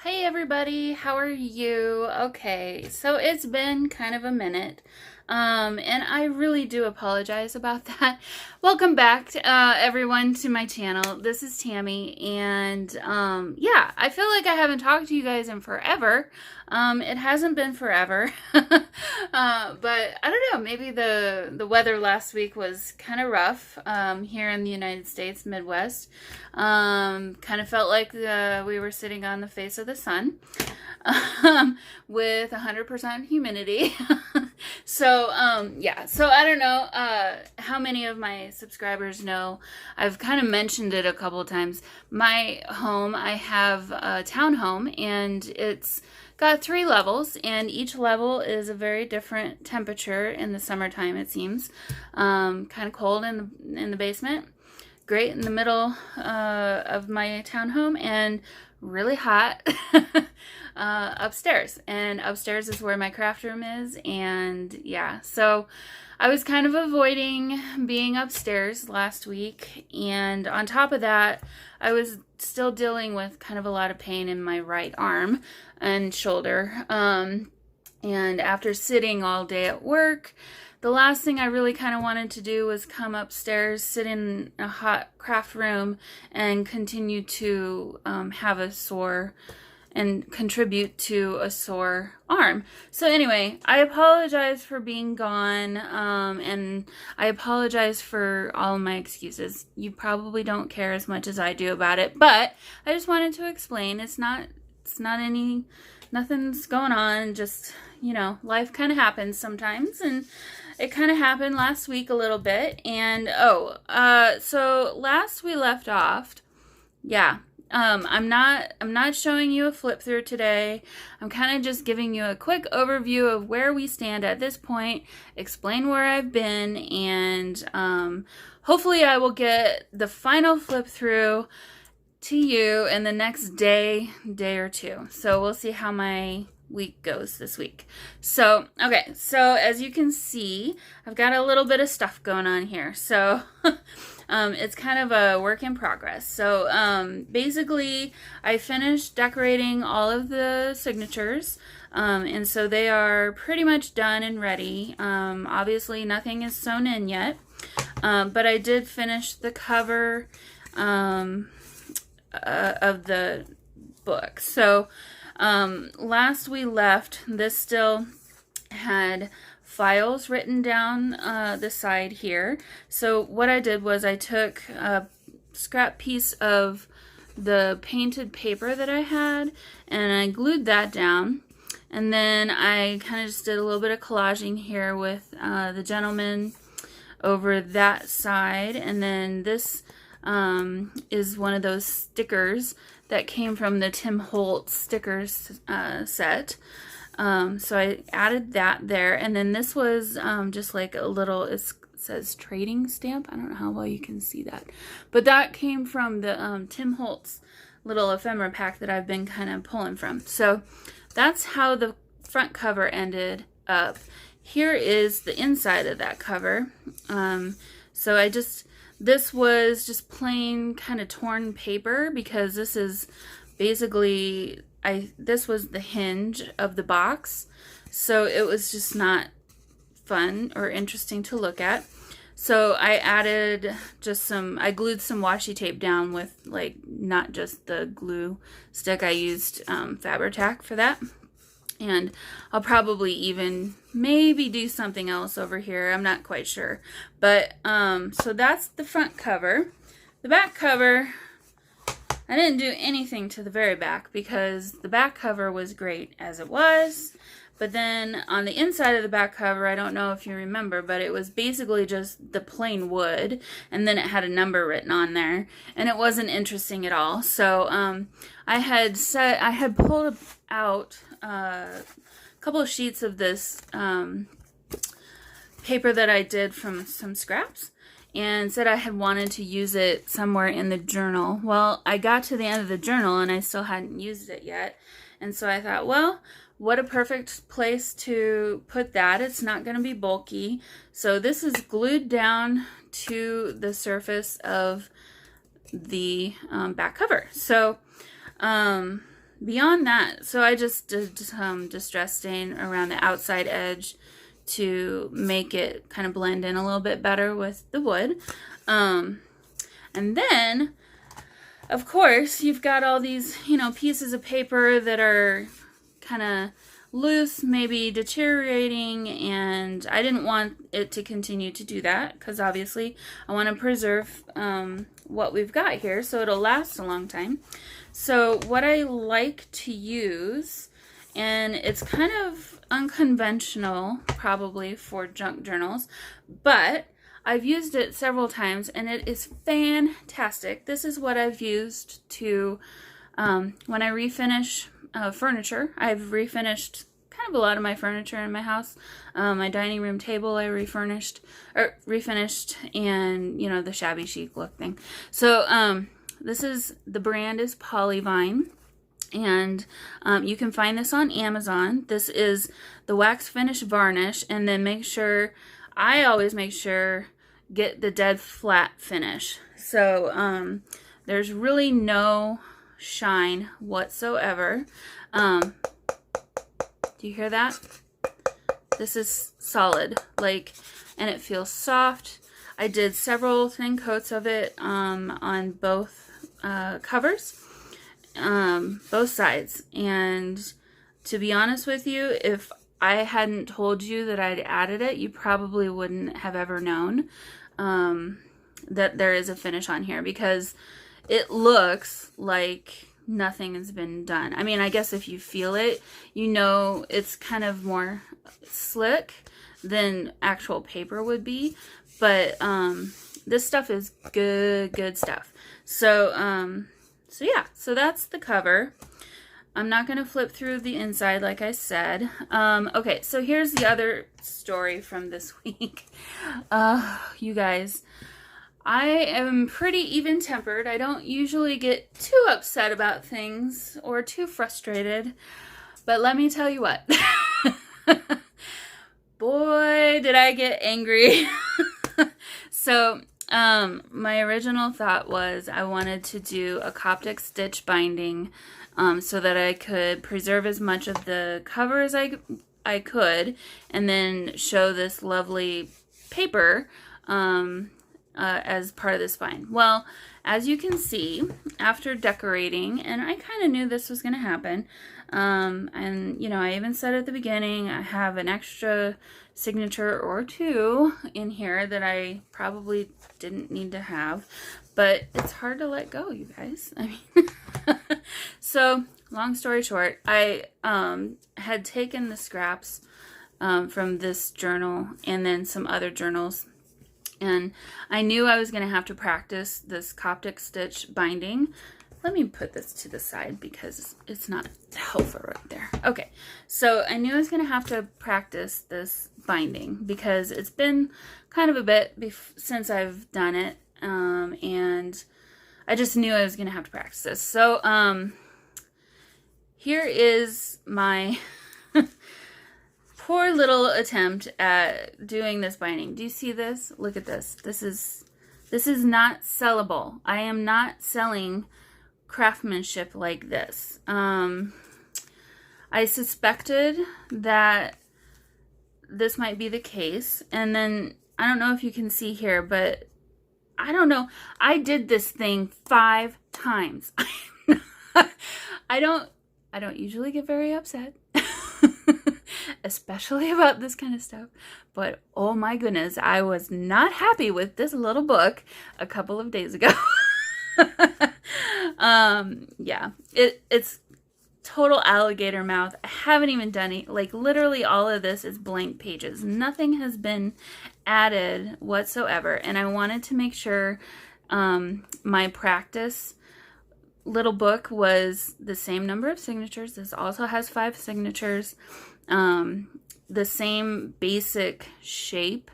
Hey everybody, how are you? Okay, so it's been kind of a minute, and I really do apologize about that. Welcome back, everyone, to my channel. This is Tammy, and yeah, I feel like I haven't talked to you guys in forever. It hasn't been forever, but I don't know. Maybe the weather last week was kind of rough here in the United States, Midwest. Kind of felt like we were sitting on the face of the sun with 100% humidity. So, yeah. So I don't know how many of my subscribers know. I've kind of mentioned it a couple of times. My home, I have a townhome, and it's got 3 levels, and each level is a very different temperature in the summertime, it seems. Kind of cold in the basement, great in the middle of my townhome, and really hot upstairs. And upstairs is where my craft room is, and yeah, so I was kind of avoiding being upstairs last week, and on top of that, I was still dealing with kind of a lot of pain in my right arm and shoulder. And after sitting all day at work, the last thing I really kind of wanted to do was come upstairs, sit in a hot craft room, and continue to have a sore and contribute to a sore arm. So anyway, I apologize for being gone, and I apologize for all of my excuses. You probably don't care as much as I do about it, but I just wanted to explain. It's not nothing's going on, just, you know, life kind of happens sometimes, and it kind of happened last week a little bit. And so last we left off, yeah, I'm not showing you a flip through today. I'm kind of just giving you a quick overview of where we stand at this point, explain where I've been, and hopefully I will get the final flip through to you in the next day or two. So we'll see how my week goes this week. So, okay, so as you can see, I've got a little bit of stuff going on here. So, it's kind of a work in progress. So, basically, I finished decorating all of the signatures, and so they are pretty much done and ready. Obviously, nothing is sewn in yet, but I did finish the cover of the book. So, last we left, this still had files written down the side here. So what I did was I took a scrap piece of the painted paper that I had, and I glued that down. And then I kind of just did a little bit of collaging here with the gentleman over that side. And then this is one of those stickers that came from the Tim Holtz stickers set. So I added that there. And then this was just like a little, it says trading stamp. I don't know how well you can see that. But that came from the Tim Holtz little ephemera pack that I've been kind of pulling from. So that's how the front cover ended up. Here is the inside of that cover. So this was just plain kind of torn paper, because this is basically, this was the hinge of the box. So it was just not fun or interesting to look at. So I added I glued some washi tape down with, like, not just the glue stick. I used Fabri-Tac for that. And I'll probably even maybe do something else over here. I'm not quite sure. But, so that's the front cover. The back cover, I didn't do anything to the very back, because the back cover was great as it was. But then on the inside of the back cover, I don't know if you remember, but it was basically just the plain wood, and then it had a number written on there, and it wasn't interesting at all. So I had pulled out a couple of sheets of this paper that I did from some scraps, and said I had wanted to use it somewhere in the journal. Well, I got to the end of the journal and I still hadn't used it yet, and so I thought, well, what a perfect place to put that. It's not going to be bulky. So this is glued down to the surface of the back cover. So beyond that, so I just did some distress stain around the outside edge to make it kind of blend in a little bit better with the wood. And then, of course, you've got all these, pieces of paper that are kind of loose, maybe deteriorating, and I didn't want it to continue to do that because obviously I want to preserve what we've got here so it'll last a long time. So what I like to use, and it's kind of unconventional probably for junk journals, but I've used it several times and it is fantastic. This is what I've used to, when I refinish furniture. I've refinished kind of a lot of my furniture in my house. My dining room table I refinished, and, the shabby chic look thing. So the brand is Polyvine. And you can find this on Amazon. This is the wax finish varnish, and then I always make sure, get the dead flat finish. So there's really no shine whatsoever. Do you hear that? This is solid, and it feels soft. I did several thin coats of it on both covers. Both sides, and to be honest with you, if I hadn't told you that I'd added it, you probably wouldn't have ever known that there is a finish on here, because it looks like nothing has been done. I mean, I guess if you feel it, it's kind of more slick than actual paper would be, but this stuff is good stuff. So yeah, so that's the cover. I'm not going to flip through the inside like I said. Okay, so here's the other story from this week. You guys, I am pretty even-tempered. I don't usually get too upset about things or too frustrated. But let me tell you what. Boy, did I get angry. So my original thought was I wanted to do a Coptic stitch binding so that I could preserve as much of the cover as I could, and then show this lovely paper as part of the spine. Well, as you can see, after decorating, and I kind of knew this was going to happen, and I even said at the beginning I have an extra signature or two in here that I probably didn't need to have, but it's hard to let go, you guys. I mean, so long story short, I had taken the scraps from this journal and then some other journals, and I knew I was going to have to practice this Coptic stitch binding. Let me put this to the side because it's not helpful right there. Okay, so I knew I was going to have to practice this binding because it's been kind of a bit since I've done it, and I just knew I was going to have to practice this. So here is my poor little attempt at doing this binding. Do you see this? Look at this. This is not sellable. I am not selling craftsmanship like this. I suspected that this might be the case, and then I don't know if you can see here, but I don't know. I did this thing 5 times. I don't usually get very upset, especially about this kind of stuff. But oh my goodness, I was not happy with this little book a couple of days ago. Yeah, it's total alligator mouth. I haven't even done it. Like, literally all of this is blank pages. Nothing has been added whatsoever. And I wanted to make sure my practice little book was the same number of signatures. This also has 5 signatures. The same basic shape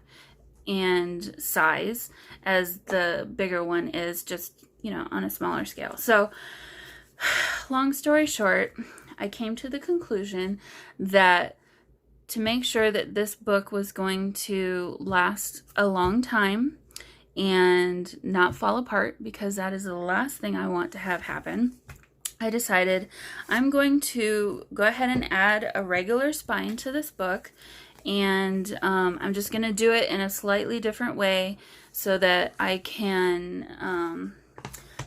and size as the bigger one is, just, on a smaller scale. So long story short, I came to the conclusion that to make sure that this book was going to last a long time and not fall apart, because that is the last thing I want to have happen, I decided I'm going to go ahead and add a regular spine to this book, and I'm just going to do it in a slightly different way so that I can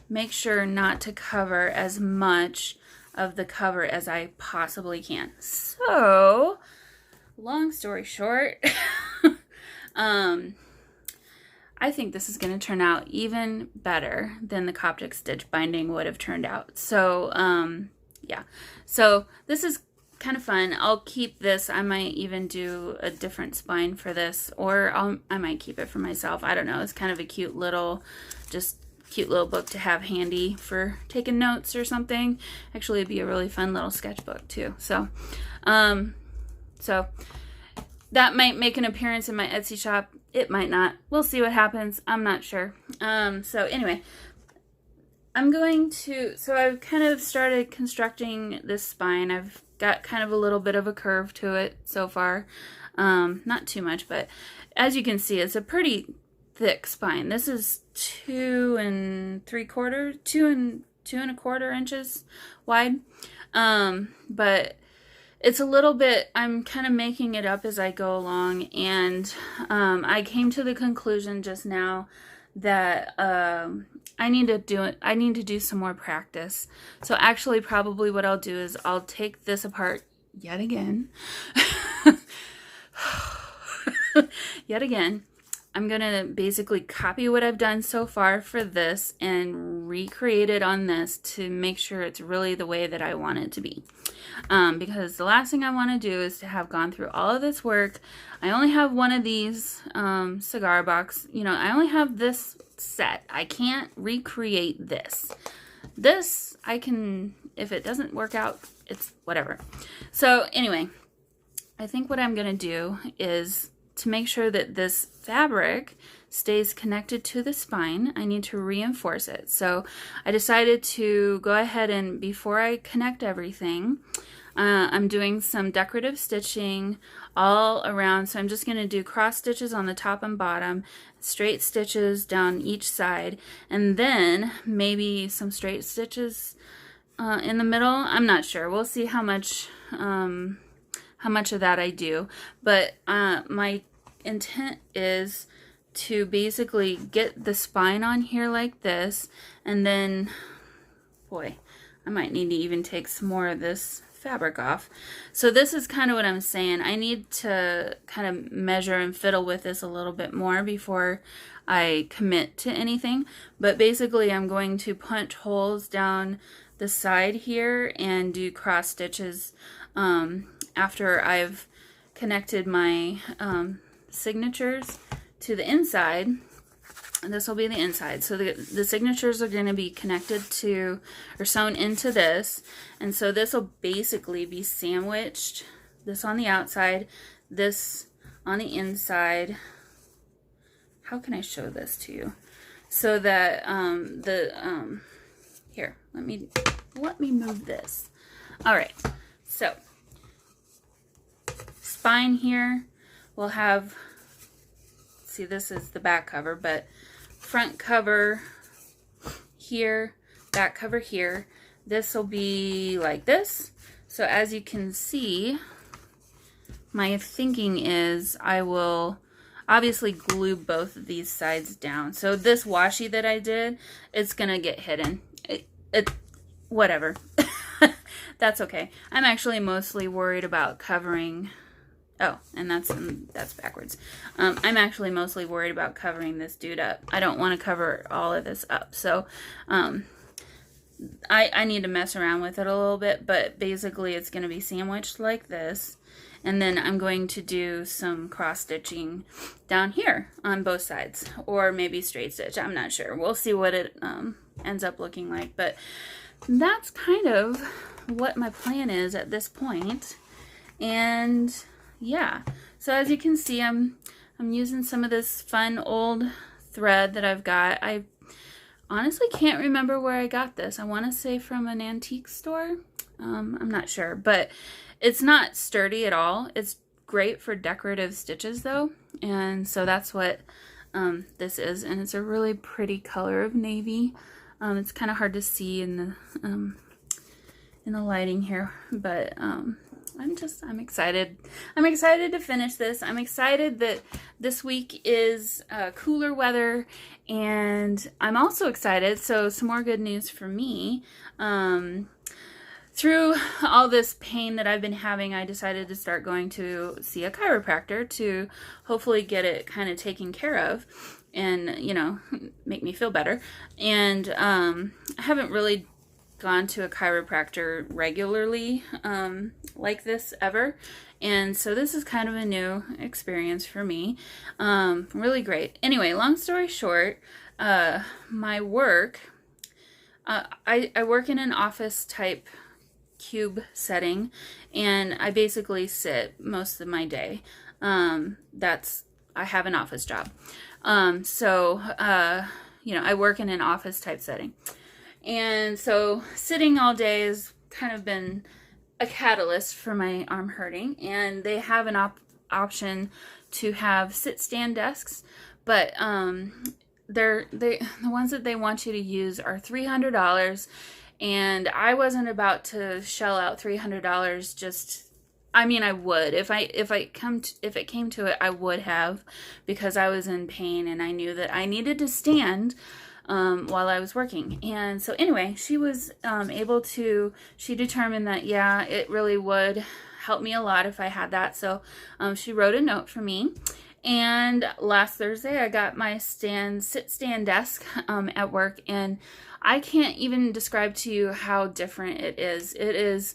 make sure not to cover as much of the cover as I possibly can. So, long story short, I think this is going to turn out even better than the Coptic stitch binding would have turned out. So, yeah. So, this is kind of fun. I'll keep this. I might even do a different spine for this, or I might keep it for myself. I don't know. It's kind of a cute little book to have handy for taking notes or something. Actually, it'd be a really fun little sketchbook too. So, that might make an appearance in my Etsy shop. It might not. We'll see what happens. I'm not sure. So anyway, so I've kind of started constructing this spine. I've got kind of a little bit of a curve to it so far. Not too much, but as you can see, it's a pretty thick spine. This is 2 2.25 inches wide. But it's a little bit, I'm kind of making it up as I go along, and I came to the conclusion just now that I need to do some more practice. So actually probably what I'll do is I'll take this apart yet again. Yet again. I'm going to basically copy what I've done so far for this and recreate it on this to make sure it's really the way that I want it to be. Because the last thing I want to do is to have gone through all of this work. I only have one of these cigar box. You know, I only have this set. I can't recreate this. This, I can, if it doesn't work out, it's whatever. So anyway, I think what I'm going to do is, to make sure that this fabric stays connected to the spine, I need to reinforce it. So I decided to go ahead and, before I connect everything, I'm doing some decorative stitching all around. So I'm just going to do cross stitches on the top and bottom, straight stitches down each side, and then maybe some straight stitches in the middle. I'm not sure. We'll see how much of that I do, but my intent is to basically get the spine on here like this, and then, boy, I might need to even take some more of this fabric off. So this is kind of what I'm saying. I need to kind of measure and fiddle with this a little bit more before I commit to anything, but basically I'm going to punch holes down the side here and do cross stitches after I've connected my signatures to the inside. And this will be the inside. So the signatures are going to be connected to, or sewn into this. And so this will basically be sandwiched. This on the outside, this on the inside. How can I show this to you? So that here, let me move this. All right. So spine here will have, see, this is the back cover, but front cover here, back cover here. This will be like this. So as you can see, my thinking is I will obviously glue both of these sides down. So this washi that I did, it's gonna get hidden. Whatever. That's okay. I'm actually mostly worried about covering. Oh, and that's backwards. I'm actually mostly worried about covering this dude up. I don't want to cover all of this up. So I need to mess around with it a little bit, but basically it's going to be sandwiched like this. And then I'm going to do some cross stitching down here on both sides, or maybe straight stitch. I'm not sure. We'll see what it ends up looking like. But that's kind of what my plan is at this point. And yeah, so as you can see, I'm using some of this fun old thread that I've got. I honestly can't remember where I got this. I want to say from an antique store. I'm not sure, but it's not sturdy at all. It's great for decorative stitches though, and so that's what this is, and it's a really pretty color of navy. It's kind of hard to see in the in the lighting here, but I'm excited. I'm excited to finish this. I'm excited that this week is cooler weather, and I'm also excited, so some more good news for me. Through all this pain that I've been having, I decided to start going to see a chiropractor to hopefully get it kind of taken care of and, you know, make me feel better. And I haven't really gone to a chiropractor regularly like this ever, and so this is kind of a new experience for me. Really great. Anyway, long story short, my work, I work in an office type cube setting, and I basically sit most of my day. I have an office job. You know, I work in an office type setting. And so sitting all day has kind of been a catalyst for my arm hurting. And they have an option to have sit-stand desks, but the ones that they want you to use are $300. And I wasn't about to shell out $300 just, I mean, I would. If it came to it, I would have, because I was in pain and I knew that I needed to stand while I was working. And so anyway, she was she determined that, yeah, it really would help me a lot if I had that. So she wrote a note for me. And last Thursday, I got my sit-stand desk at work, and I can't even describe to you how different it is. It's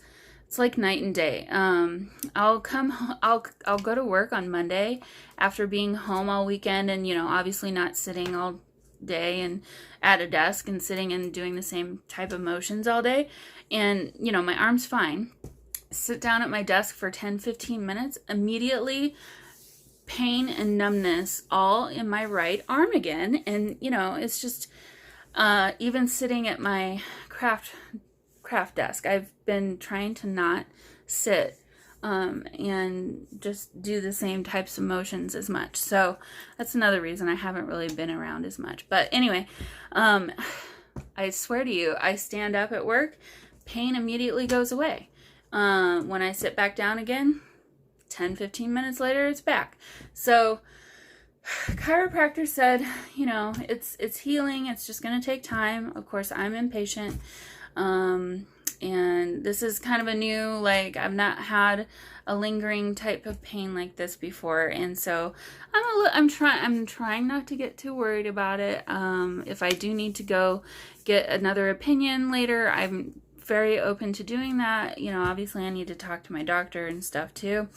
like night and day. I'll go to work on Monday after being home all weekend, and, you know, obviously not sitting all day and at a desk and sitting and doing the same type of motions all day. And, you know, my arm's fine. Sit down at my desk for 10-15 minutes, immediately pain and numbness all in my right arm again. And, you know, it's just even sitting at my craft desk, I've been trying to not sit and just do the same types of motions as much. So that's another reason I haven't really been around as much. But anyway, I swear to you, I stand up at work, pain immediately goes away. When I sit back down again, 10-15 minutes later, it's back. So chiropractor said, you know, it's healing. It's just going to take time. Of course, I'm impatient. And this is kind of a new, like, I've not had a lingering type of pain like this before. And so I'm trying not to get too worried about it. If I do need to go get another opinion later, I'm very open to doing that. You know, obviously I need to talk to my doctor and stuff too.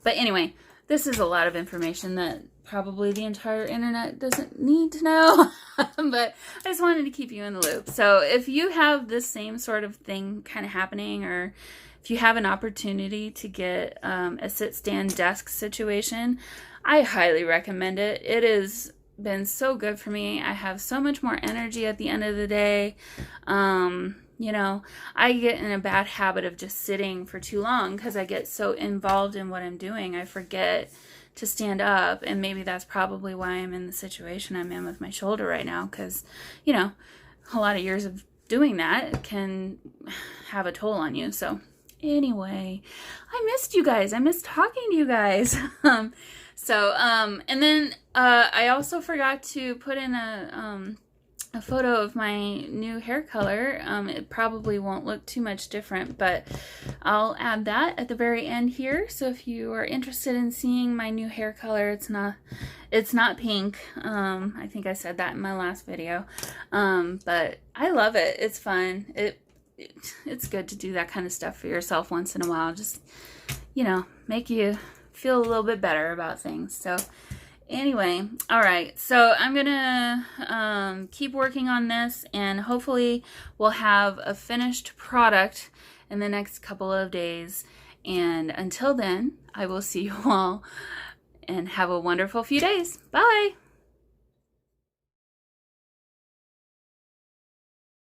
But anyway, this is a lot of information that probably the entire internet doesn't need to know. But I just wanted to keep you in the loop. So if you have this same sort of thing kind of happening, or if you have an opportunity to get a sit-stand desk situation, I highly recommend it. It has been so good for me. I have so much more energy at the end of the day. You know, I get in a bad habit of just sitting for too long because I get so involved in what I'm doing. I forget to stand up, and maybe that's probably why I'm in the situation I'm in with my shoulder right now, because, you know, a lot of years of doing that can have a toll on you. So anyway, I missed you guys. I missed talking to you guys. And then I also forgot to put in a photo of my new hair color. It probably won't look too much different, but I'll add that at the very end here. So if you are interested in seeing my new hair color, it's not pink. I think I said that in my last video. But I love it. It's fun. It's good to do that kind of stuff for yourself once in a while. Just, you know, make you feel a little bit better about things. So anyway, all right, so I'm gonna keep working on this, and hopefully we'll have a finished product in the next couple of days. And until then, I will see you all, and have a wonderful few days. Bye.